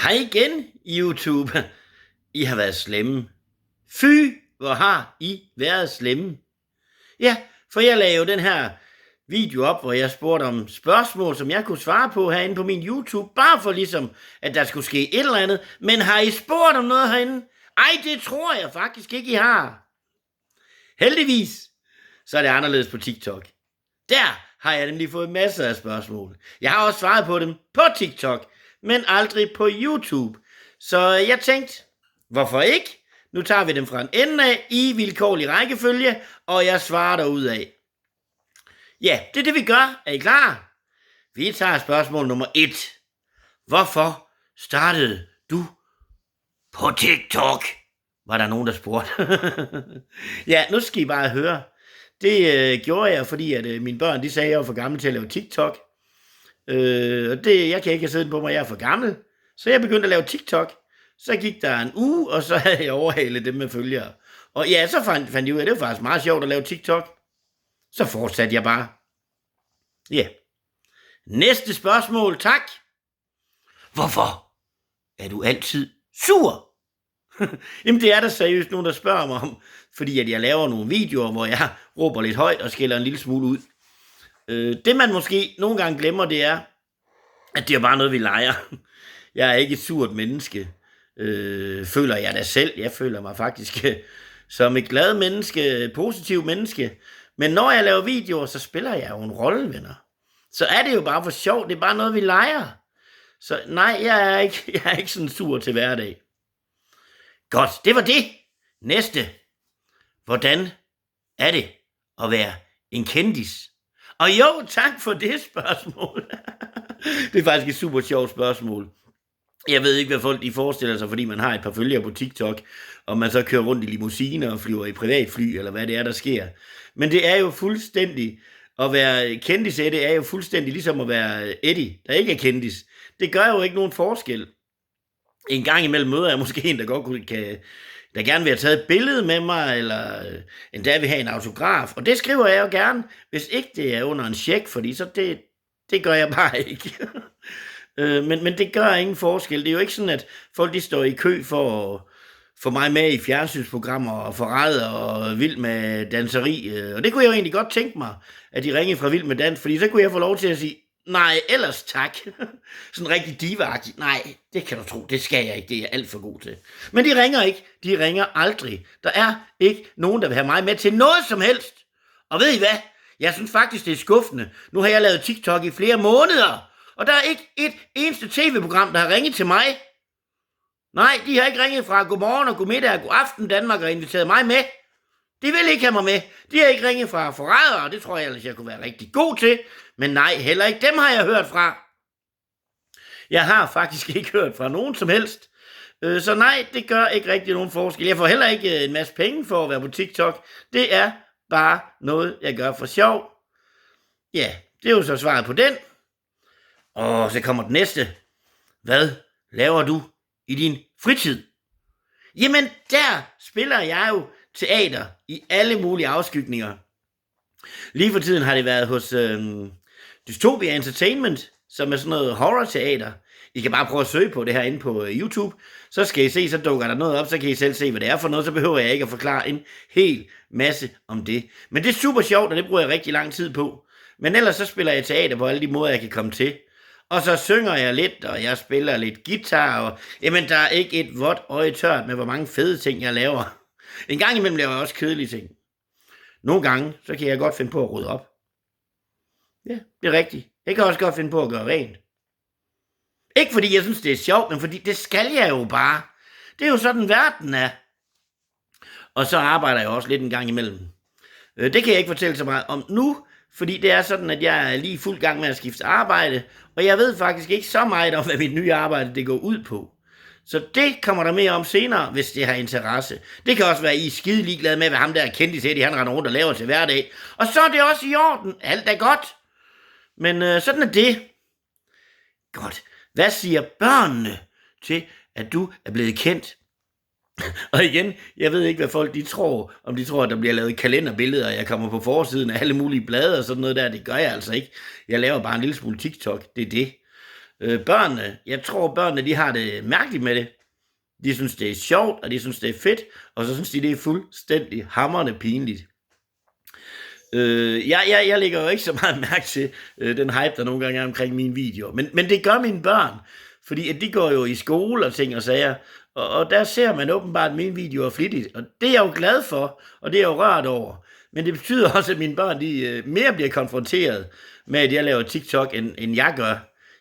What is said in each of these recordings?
Hej igen, YouTube. I har været slemme. Fy, hvor har I været slemme. Ja, for jeg lavede jo den her video op, hvor jeg spurgte om spørgsmål, som jeg kunne svare på herinde på min YouTube, bare for ligesom, at der skulle ske et eller andet. Men har I spurgt om noget herinde? Ej, det tror jeg faktisk ikke, I har. Heldigvis, så er det anderledes på TikTok. Der har jeg nemlig fået masser af spørgsmål. Jeg har også svaret på dem på TikTok, men aldrig på YouTube. Så jeg tænkte, hvorfor ikke? Nu tager vi dem fra en ende af i vilkårlig rækkefølge, og jeg svarer derud af. Ja, det er det vi gør. Er I klar? Vi tager spørgsmål nummer 1. Hvorfor startede du på TikTok? Var der nogen, der spurgte? Ja, nu skal I bare høre. Det gjorde jeg, fordi at mine børn de sagde, at jeg var for gammel til at lave TikTok. Og jeg kan ikke have siddet på mig, jeg er for gammel. Så jeg begyndte at lave TikTok. Så gik der en uge, og så havde jeg overhalet dem med følgere. Og ja, så fandt jeg ud af, at det var faktisk meget sjovt at lave TikTok. Så fortsatte jeg bare. Ja. Næste spørgsmål, tak. Hvorfor er du altid sur? Jamen det er der seriøst nogen, der spørger mig om. Fordi at jeg laver nogle videoer, hvor jeg råber lidt højt og skælder en lille smule ud. Det man måske nogle gange glemmer, det er, at det er bare noget, vi leger. Jeg er ikke et surt menneske. Føler jeg da selv. Jeg føler mig faktisk som et glad menneske, positiv menneske. Men når jeg laver videoer, så spiller jeg jo en rolle, venner. Så er det jo bare for sjov. Det er bare noget, vi leger. Så nej, jeg er ikke sådan sur til hverdag. Godt, det var det. Næste. Hvordan er det at være en kendis? Og jo, tak for det spørgsmål. Det er faktisk et super sjovt spørgsmål. Jeg ved ikke, hvad folk de forestiller sig, fordi man har et par følgere på TikTok, og man så kører rundt i limousiner og flyver i privatfly, eller hvad det er, der sker. Men det er jo fuldstændig, at være kendis, det er jo fuldstændig ligesom at være Eddie, der ikke er kendis. Det gør jo ikke nogen forskel. En gang imellem møder jeg måske en, der godt der gerne vil have taget et billede med mig, eller endda vil have en autograf. Og det skriver jeg jo gerne, hvis ikke det er under en check, fordi så det gør jeg bare ikke. Men det gør ingen forskel. Det er jo ikke sådan, at folk de står i kø for at få mig med i fjernsynsprogrammer og forræder og Vild med danseri. Og det kunne jeg jo egentlig godt tænke mig, at de ringede fra Vild med Dans, fordi så kunne jeg få lov til at sige, nej, ellers tak. Sådan rigtig diva-agtigt. Nej, det kan du tro, det skal jeg ikke, det er jeg alt for god til. Men de ringer ikke, de ringer aldrig. Der er ikke nogen, der vil have mig med til noget som helst. Og ved I hvad? Jeg synes faktisk, det er skuffende. Nu har jeg lavet TikTok i flere måneder, og der er ikke et eneste tv-program, der har ringet til mig. Nej, de har ikke ringet fra Godmorgen og Godmiddag og Godaften Danmark og inviteret mig med. De vil ikke have mig med. De har ikke ringet fra forrædere, og det tror jeg ellers, jeg kunne være rigtig god til. Men nej, heller ikke dem har jeg hørt fra. Jeg har faktisk ikke hørt fra nogen som helst. Så nej, det gør ikke rigtig nogen forskel. Jeg får heller ikke en masse penge for at være på TikTok. Det er bare noget, jeg gør for sjov. Ja, det er jo så svaret på den. Og så kommer den næste. Hvad laver du i din fritid? Jamen, der spiller jeg jo teater i alle mulige afskygninger. Lige for tiden har det været hos Dystopia Entertainment, som er sådan noget horror-teater. I kan bare prøve at søge på det her inde på YouTube. Så skal I se, så dukker der noget op, så kan I selv se, hvad det er for noget. Så behøver jeg ikke at forklare en hel masse om det. Men det er super sjovt, og det bruger jeg rigtig lang tid på. Men ellers så spiller jeg teater på alle de måder, jeg kan komme til. Og så synger jeg lidt, og jeg spiller lidt guitar, og jamen, der er ikke et vådt øje tørt med, hvor mange fede ting, jeg laver. En gang imellem laver jeg også kedelige ting. Nogle gange, så kan jeg godt finde på at rydde op. Ja, det er rigtigt. Jeg kan også godt finde på at gøre rent. Ikke fordi jeg synes, det er sjovt, men fordi det skal jeg jo bare. Det er jo sådan, verden er. Og så arbejder jeg også lidt en gang imellem. Det kan jeg ikke fortælle så meget om nu, fordi det er sådan, at jeg er lige fuld gang med at skifte arbejde, og jeg ved faktisk ikke så meget om, hvad mit nye arbejde det går ud på. Så det kommer der mere om senere, hvis det har interesse. Det kan også være, at I er skide ligeglade med, hvad ham der kendis Eddie, han render rundt og laver til hverdag. Og så er det også i orden. Alt er godt. Men sådan er det. Godt. Hvad siger børnene til, at du er blevet kendt? Og igen, jeg ved ikke, hvad folk de tror. Om de tror, at der bliver lavet kalenderbilleder, og jeg kommer på forsiden af alle mulige blade og sådan noget der. Det gør jeg altså ikke. Jeg laver bare en lille smule TikTok. Det er det. Børnene, jeg tror børnene, de har det mærkeligt med det. De synes, det er sjovt, og de synes, det er fedt, og så synes de, det er fuldstændig hamrende pinligt. Jeg lægger jo ikke så meget mærke til den hype, der nogle gange er omkring mine videoer. Men det gør mine børn, fordi at de går jo i skole og ting og sager, og der ser man åbenbart mine videoer flittigt, og det er jeg jo glad for, og det er jeg jo rørt over. Men det betyder også, at mine børn de mere bliver konfronteret med, at jeg laver TikTok, end jeg gør.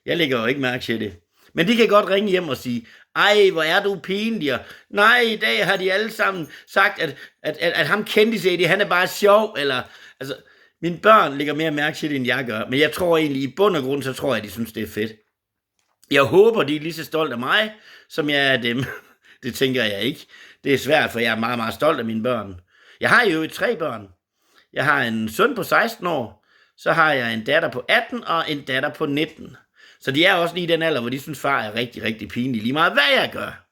Jeg lægger jo ikke mærke til det. Men de kan godt ringe hjem og sige, ej, hvor er du pinlig, og nej, i dag har de alle sammen sagt, at ham kendte sig, han er bare sjov, eller, altså, mine børn lægger mere mærke til det, end jeg gør, men jeg tror egentlig, i bund og grund, så tror jeg, at de synes, det er fedt. Jeg håber, de er lige så stolt af mig, som jeg er af dem. Det tænker jeg ikke. Det er svært, for jeg er meget, meget stolt af mine børn. Jeg har jo 3 børn. Jeg har en søn på 16 år, så har jeg en datter på 18 og en datter på 19. Så de er også lige i den alder, hvor de synes, far er rigtig, rigtig pinlig, lige meget hvad jeg gør.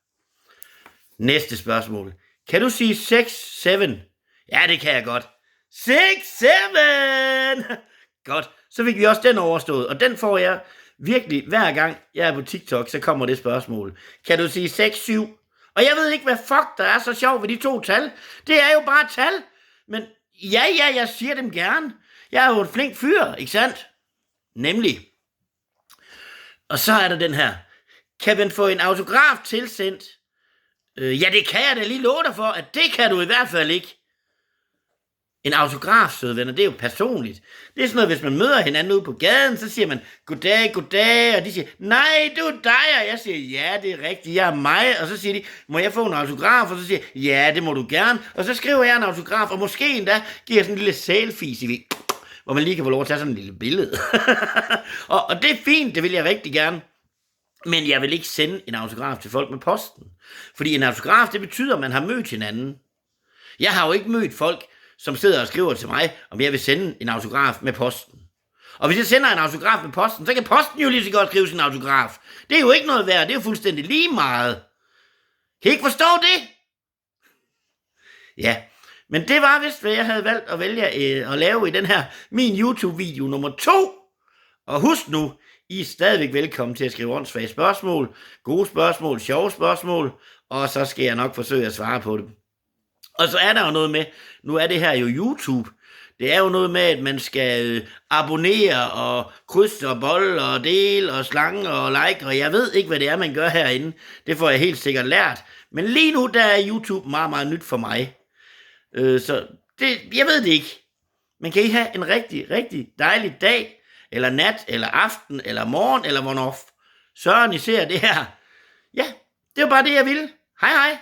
Næste spørgsmål. Kan du sige 6-7? Ja, det kan jeg godt. 6-7! Godt, så fik vi også den overstået, og den får jeg virkelig hver gang jeg er på TikTok, så kommer det spørgsmål. Kan du sige 6-7? Og jeg ved ikke, hvad fuck der er så sjovt ved de 2 tal. Det er jo bare tal. Men ja, jeg siger dem gerne. Jeg er jo en flink fyr, ikke sandt? Nemlig. Og så er der den her. Kan man få en autograf tilsendt? Ja, det kan jeg da lige love dig for, at det kan du i hvert fald ikke. En autograf, søde venner, det er jo personligt. Det er sådan noget, hvis man møder hinanden ude på gaden, så siger man, goddag, goddag, og de siger, nej, du er dig, og jeg siger, ja, det er rigtigt, jeg er mig, og så siger de, må jeg få en autograf, og så siger jeg, ja, det må du gerne, og så skriver jeg en autograf, og måske endda giver sådan en lille selfie, hvor man lige kan få lov at tage sådan en lille billede. og det er fint, det vil jeg rigtig gerne. Men jeg vil ikke sende en autograf til folk med posten. Fordi en autograf, det betyder, at man har mødt hinanden. Jeg har jo ikke mødt folk, som sidder og skriver til mig, om jeg vil sende en autograf med posten. Og hvis jeg sender en autograf med posten, så kan posten jo lige så godt skrive sin autograf. Det er jo ikke noget værd, det er jo fuldstændig lige meget. Kan I ikke forstå det? Ja, men det var vist, hvad jeg havde valgt at vælge at lave i den her min YouTube-video nummer 2. Og husk nu, I er stadigvæk velkommen til at skrive åndssvage spørgsmål, gode spørgsmål, sjove spørgsmål, og så skal jeg nok forsøge at svare på dem. Og så er der jo noget med, nu er det her jo YouTube, det er jo noget med, at man skal abonnere og krydse og bolle og dele og slange og like, og jeg ved ikke, hvad det er, man gør herinde. Det får jeg helt sikkert lært. Men lige nu, der er YouTube meget, meget nyt for mig. Så jeg ved det ikke. Men kan I have en rigtig, rigtig dejlig dag, eller nat, eller aften, eller morgen, eller hvornår Søren I ser det her. Ja, det var bare det, jeg ville. Hej hej.